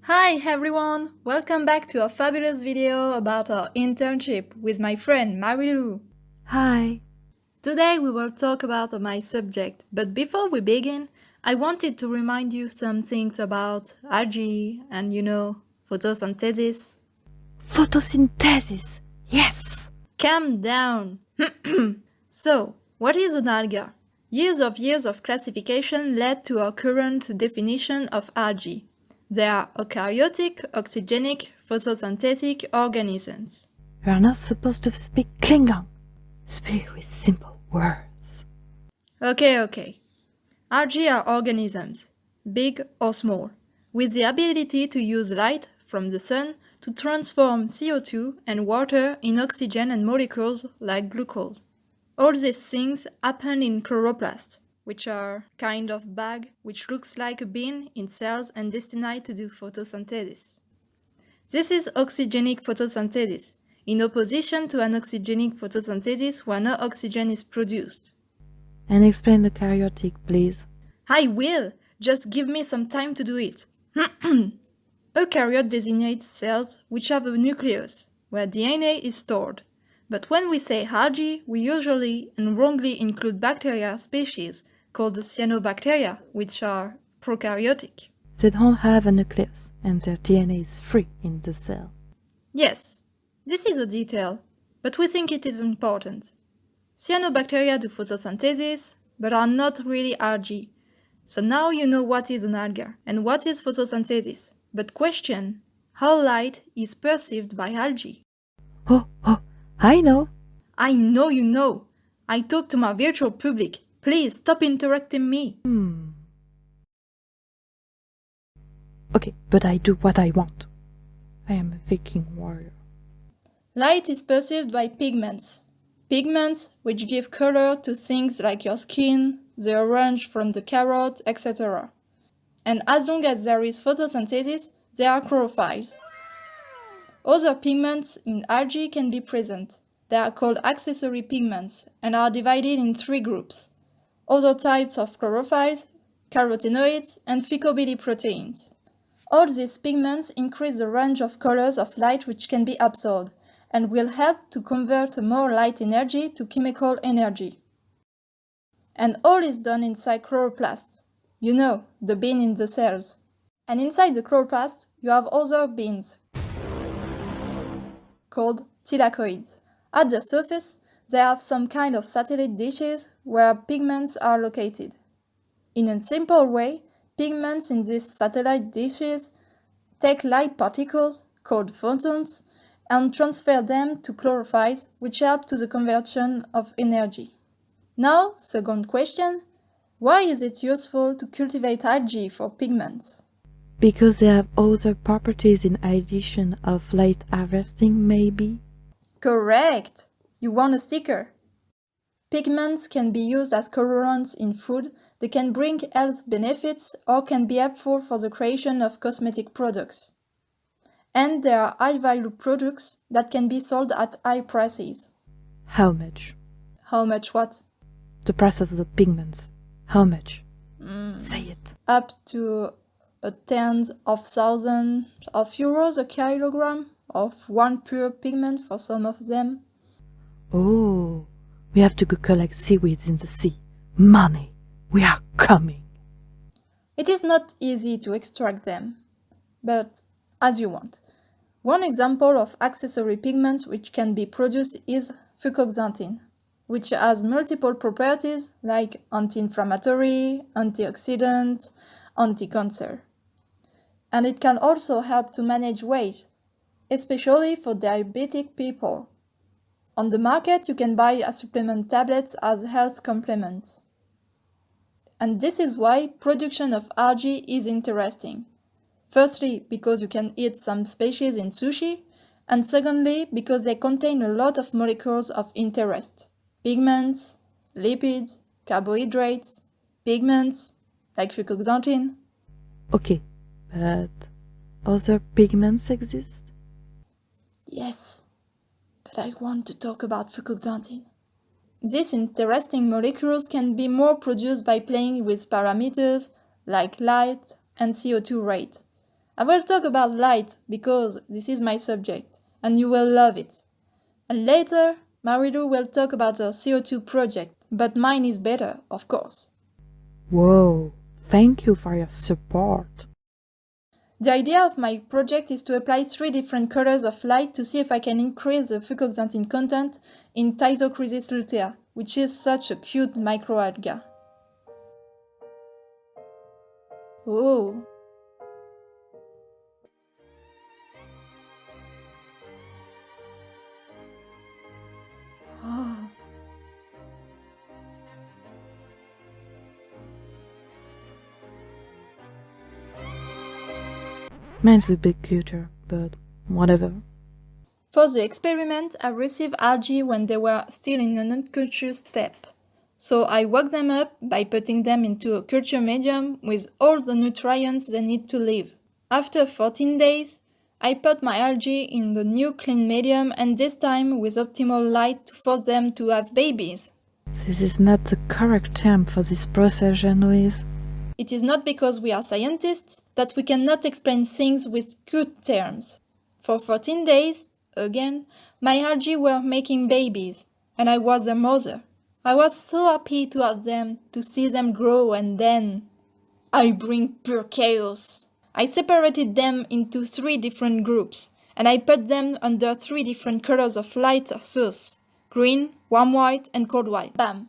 Hi everyone! Welcome back to a fabulous video about our internship with my friend Marilou. Hi. Today we will talk about my subject, but before we begin, I wanted to remind you some things about algae and photosynthesis. Photosynthesis. Yes. Calm down! So, what is an alga? Years of classification led to our current definition of algae. They are eukaryotic, oxygenic, photosynthetic organisms. We are not supposed to speak Klingon. Speak with simple words. Okay. Algae are organisms, big or small, with the ability to use light from the sun to transform CO2 and water in oxygen and molecules like glucose. All these things happen in chloroplasts, which are kind of bag which looks like a bean in cells and destined to do photosynthesis. This is oxygenic photosynthesis, in opposition to anoxygenic photosynthesis where no oxygen is produced. And explain the karyotic, please. I will! Just give me some time to do it. Eukaryote designates cells which have a nucleus, where DNA is stored. But when we say algae, we usually and wrongly include bacteria species called cyanobacteria, which are prokaryotic. They don't have a nucleus, and their DNA is free in the cell. Yes, this is a detail, but we think it is important. Cyanobacteria do photosynthesis, but are not really algae. So now you know what is an alga and what is photosynthesis. But question, how light is perceived by algae? Oh, I know. I know you know. I talk to my virtual public. Please stop interrupting me. Okay, but I do what I want. I am a Viking warrior. Light is perceived by pigments. Pigments which give color to things like your skin, the orange from the carrot, etc. And as long as there is photosynthesis, there are chlorophylls. Other pigments in algae can be present. They are called accessory pigments and are divided in three groups. Other types of chlorophylls, carotenoids, and phycobiliproteins. All these pigments increase the range of colors of light which can be absorbed and will help to convert more light energy to chemical energy. And all is done inside chloroplasts. You know, the bean in the cells. And inside the chloroplast, you have other beans called thylakoids. At the surface, they have some kind of satellite dishes where pigments are located. In a simple way, pigments in these satellite dishes take light particles, called photons, and transfer them to chlorophylls, which help to the conversion of energy. Now, second question, why is it useful to cultivate algae for pigments? Because they have other properties in addition of light harvesting, maybe? Correct! You want a sticker? Pigments can be used as colorants in food, they can bring health benefits or can be helpful for the creation of cosmetic products. And there are high-value products that can be sold at high prices. How much? How much what? The price of the pigments. How much? Say it. Up to tens of thousands of euros a kilogram of one pure pigment for some of them. Oh, we have to go collect seaweeds in the sea. Money. We are coming. It is not easy to extract them, but as you want. One example of accessory pigments which can be produced is fucoxanthin, which has multiple properties like anti-inflammatory, antioxidant, anti-cancer. And it can also help to manage weight, especially for diabetic people. On the market, you can buy a supplement tablets as health complements. And this is why production of algae is interesting. Firstly, because you can eat some species in sushi, and secondly, because they contain a lot of molecules of interest. Pigments, lipids, carbohydrates, pigments, like fucoxanthin. Okay, but other pigments exist? Yes, but I want to talk about fucoxanthin. These interesting molecules can be more produced by playing with parameters like light and CO2 rate. I will talk about light because this is my subject, and you will love it. And later, Marilu will talk about her CO2 project, but mine is better, of course. Whoa, thank you for your support. The idea of my project is to apply 3 different colors of light to see if I can increase the fucoxanthin content in Thyzochrysis lutea, which is such a cute microalga. Oh. Mine's a bit cuter, but whatever. For the experiment, I received algae when they were still in an unconscious step. So I woke them up by putting them into a culture medium with all the nutrients they need to live. After 14 days, I put my algae in the new clean medium and this time with optimal light to force them to have babies. This is not the correct term for this process, Jeanne-Louise. It is not because we are scientists that we cannot explain things with good terms. For 14 days, again, my algae were making babies, and I was their mother. I was so happy to have them, to see them grow, and then I bring pure chaos. I separated them into 3 different groups, and I put them under 3 different colors of light or source: green, warm white, and cold white. Bam!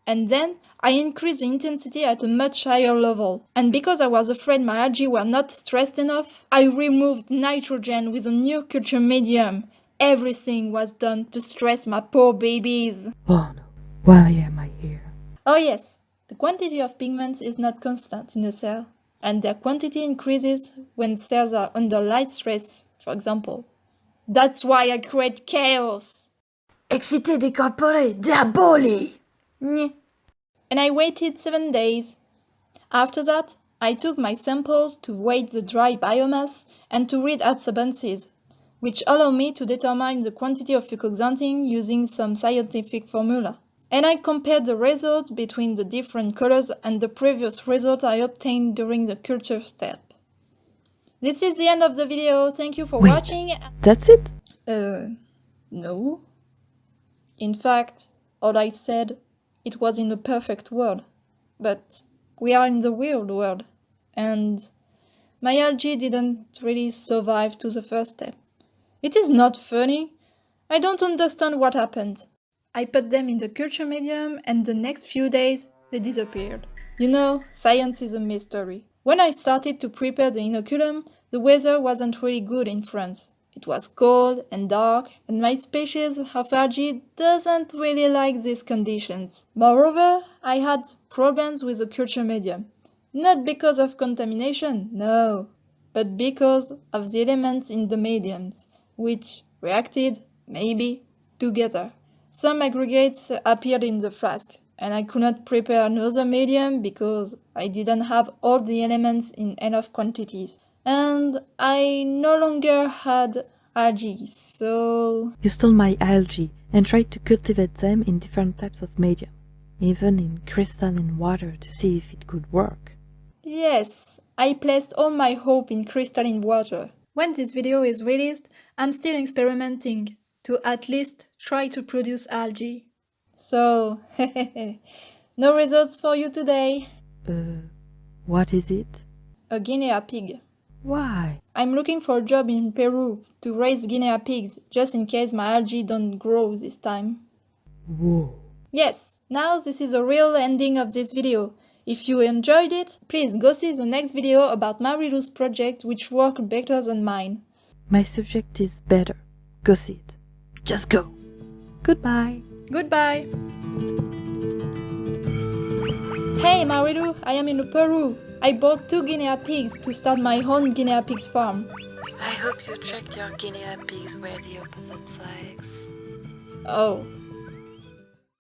And then I increased the intensity at a much higher level. And because I was afraid my algae were not stressed enough, I removed nitrogen with a new culture medium. Everything was done to stress my poor babies. Oh no, why am I here? Oh yes, the quantity of pigments is not constant in a cell, and their quantity increases when cells are under light stress, for example. That's why I create chaos. Excité, décorporé, diaboli! Nyeh. And I waited 7 days. After that, I took my samples to weight the dry biomass and to read absorbances, which allow me to determine the quantity of fucoxanthin using some scientific formula. And I compared the results between the different colors and the previous result I obtained during the culture step. This is the end of the video. Thank you for Wait, watching. That's it? No. In fact, all I said, it was in a perfect world. But we are in the real world, and my algae didn't really survive to the first step. It is not funny. I don't understand what happened. I put them in the culture medium, and the next few days, they disappeared. You know, science is a mystery. When I started to prepare the inoculum, the weather wasn't really good in France. It was cold and dark, and my species of algae doesn't really like these conditions. Moreover, I had problems with the culture medium. Not because of contamination, no, but because of the elements in the mediums, which reacted, maybe, together. Some aggregates appeared in the flask, and I could not prepare another medium because I didn't have all the elements in enough quantities. And I no longer had algae, so... You stole my algae and tried to cultivate them in different types of medium, even in crystalline water to see if it could work. Yes, I placed all my hope in crystalline water. When this video is released, I'm still experimenting to at least try to produce algae. So, no results for you today. What is it? A guinea pig. Why? I'm looking for a job in Peru to raise guinea pigs, just in case my algae don't grow this time. Whoa. Yes, now this is a real ending of this video. If you enjoyed it, please go see the next video about Marilu's project, which worked better than mine. My subject is better. Go see it. Just go. Goodbye. Goodbye. Hey Marilu, I am in Peru. I bought 2 guinea pigs to start my own guinea pigs farm. I hope you checked your guinea pigs were the opposite sex. Oh.